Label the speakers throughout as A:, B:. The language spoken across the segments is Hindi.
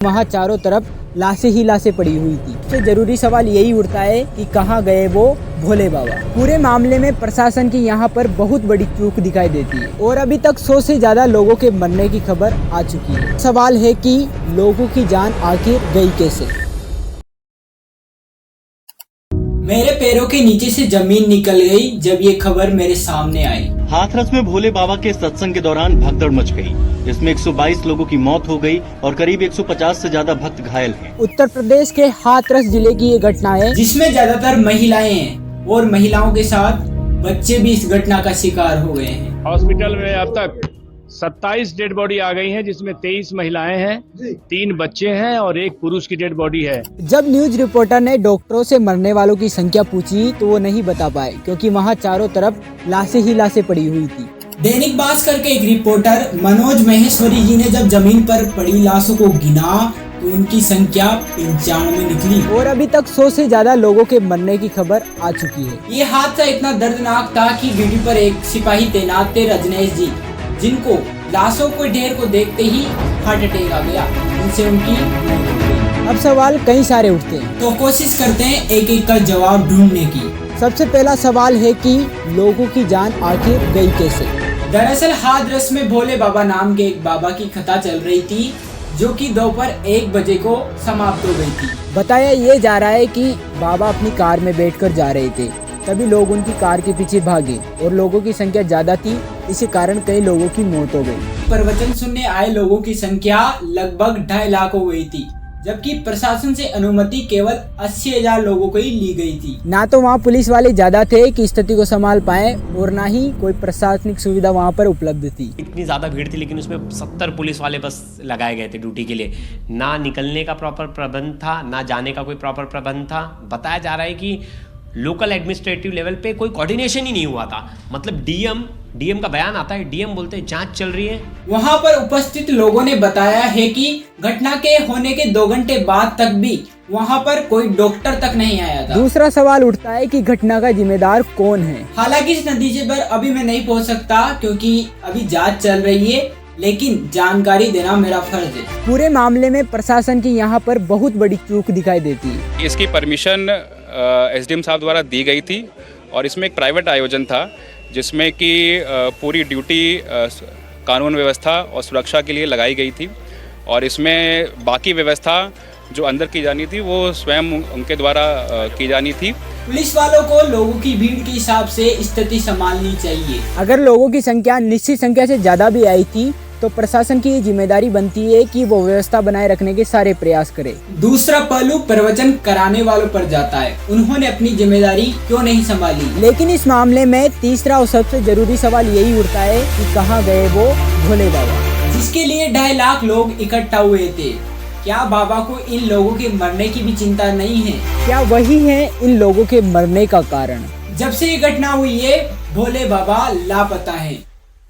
A: वहाँ चारों तरफ लाशें ही लाशें पड़ी हुई थी। सबसे जरूरी सवाल यही उठता है कि कहाँ गए वो भोले बाबा। पूरे मामले में प्रशासन की यहाँ पर बहुत बड़ी चूक दिखाई देती है और अभी तक 100 से ज्यादा लोगों के मरने की खबर आ चुकी है। सवाल है कि लोगों की जान आखिर गई कैसे। मेरे पैरों के नीचे से जमीन निकल गई जब ये खबर मेरे सामने आई।
B: हाथरस में भोले बाबा के सत्संग के दौरान भगदड़ मच गई, जिसमें 122 लोगों की मौत हो गई और करीब 150 से ज्यादा भक्त घायल हैं।
A: उत्तर प्रदेश के हाथरस जिले की ये घटना है जिसमें ज्यादातर महिलाएं हैं और महिलाओं के साथ बच्चे भी इस घटना का शिकार हो गए हैं।
C: हॉस्पिटल में अब तक 27 डेड बॉडी आ गई हैं, जिसमें 23 महिलाएं हैं, 3 बच्चे हैं और 1 पुरुष की डेड बॉडी है।
A: जब न्यूज रिपोर्टर ने डॉक्टरों से मरने वालों की संख्या पूछी तो वो नहीं बता पाए, क्योंकि वहाँ चारों तरफ लाशें ही लाशें पड़ी हुई थी। दैनिक भास्कर के एक रिपोर्टर मनोज महेश्वरी जी ने जब जमीन पर पड़ी लाशों को गिना तो उनकी संख्या 95 निकली और अभी तक 100 से ज्यादा लोगों के मरने की खबर आ चुकी है। ये हादसा इतना दर्दनाक था कि ड्यूटी पर एक सिपाही तैनात थे, रजनेश जी, जिनको लाशों के ढेर को देखते ही हार्ट अटैक आ गया, उनसे उनकी मौत हो गई। अब सवाल कई सारे उठते हैं, तो कोशिश करते हैं एक एक का जवाब ढूंढने की। सबसे पहला सवाल है कि लोगों की जान आखिर गई कैसे। दरअसल हाथरस में भोले बाबा नाम के एक बाबा की कथा चल रही थी, जो कि दोपहर 1 बजे को समाप्त हो गई थी। बताया ये जा रहा है कि बाबा अपनी कार में बैठकर जा रहे थे, तभी लोग उनकी कार के पीछे भागे और लोगों की संख्या ज्यादा थी, इसी कारण कई लोगों की मौत हो गई। प्रवचन सुनने आए लोगों की संख्या लगभग 2.5 लाख हो गई थी, जबकि प्रशासन से अनुमति केवल 80,000 लोगों को ही ली गई थी। ना तो वहाँ पुलिस वाले ज्यादा थे कि स्थिति को संभाल पाए और ना ही कोई प्रशासनिक सुविधा वहाँ पर उपलब्ध थी।
D: इतनी ज़्यादा भीड़ थी, लेकिन उसमें 70 पुलिस वाले बस लगाए गए थे ड्यूटी के लिए। ना निकलने का प्रॉपर प्रबंध था, ना जाने का कोई प्रॉपर प्रबंध था। बताया जा रहा है कि लोकल एडमिनिस्ट्रेटिव लेवल पे कोई कोऑर्डिनेशन ही नहीं हुआ था। मतलब डीएम का बयान आता है, डीएम बोलते हैं जांच चल रही है। वहां पर उपस्थित लोगों ने बताया है कि घटना के होने के 2 घंटे बाद तक भी वहां पर कोई डॉक्टर तक नहीं आया था। दूसरा सवाल उठता है कि घटना का जिम्मेदार कौन है। हालांकि इस नतीजे पर अभी मैं नहीं पहुंच सकता, क्योंकि अभी जांच चल रही है, लेकिन जानकारी देना मेरा फर्ज है। पूरे मामले में प्रशासन की यहाँ पर बहुत बड़ी चूक दिखाई देती है।
E: इसकी परमिशन एसडीएम साहब द्वारा दी गई थी और इसमें एक प्राइवेट आयोजन था, जिसमें कि पूरी ड्यूटी कानून व्यवस्था और सुरक्षा के लिए लगाई गई थी और इसमें बाकी व्यवस्था जो अंदर की जानी थी वो स्वयं उनके द्वारा की जानी थी।
A: पुलिस वालों को लोगों की भीड़ के हिसाब से स्थिति संभालनी चाहिए। अगर लोगों की संख्या निश्चित संख्या से ज्यादा भी आई थी तो प्रशासन की जिम्मेदारी बनती है कि वो व्यवस्था बनाए रखने के सारे प्रयास करे। दूसरा पहलू प्रवचन कराने वालों पर जाता है, उन्होंने अपनी जिम्मेदारी क्यों नहीं संभाली। लेकिन इस मामले में तीसरा और सबसे जरूरी सवाल यही उठता है कि कहाँ गए वो भोले बाबा, जिसके लिए 2.5 लाख लोग इकट्ठा हुए थे। क्या बाबा को इन लोगों के मरने की भी चिंता नहीं है? क्या वही है इन लोगों के मरने का कारण? जब से ये घटना हुई है भोले बाबा लापता है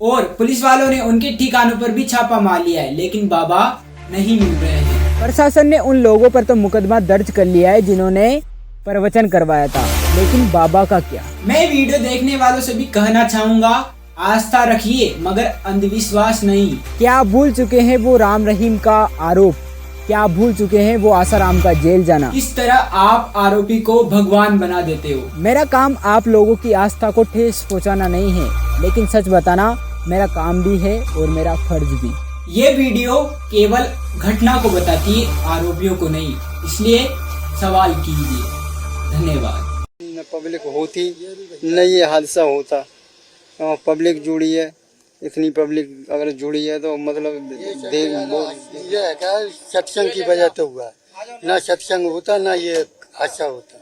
A: और पुलिस वालों ने उनके ठिकानों पर भी छापा मार लिया है, लेकिन बाबा नहीं मिल रहे हैं। प्रशासन ने उन लोगों पर तो मुकदमा दर्ज कर लिया है जिन्होंने प्रवचन करवाया था, लेकिन बाबा का क्या? मैं वीडियो देखने वालों से भी कहना चाहूँगा, आस्था रखिए मगर अंधविश्वास नहीं। क्या आप भूल चुके हैं वो राम रहीम का आरोप? क्या आप भूल चुके हैं वो आसाराम का जेल जाना? इस तरह आप आरोपी को भगवान बना देते हो। मेरा काम आप लोगों की आस्था को ठेस पहुँचाना नहीं है, लेकिन सच बताना मेरा काम भी है और मेरा फर्ज भी। ये वीडियो केवल घटना को बताती है, आरोपियों को नहीं, इसलिए सवाल कीजिए। धन्यवाद।
F: न पब्लिक होती न ये हादसा होता। पब्लिक जुड़ी है, इतनी पब्लिक अगर जुड़ी है तो मतलब ये क्या सत्संग की वजह तो हुआ, ना सत्संग होता ना ये हादसा होता।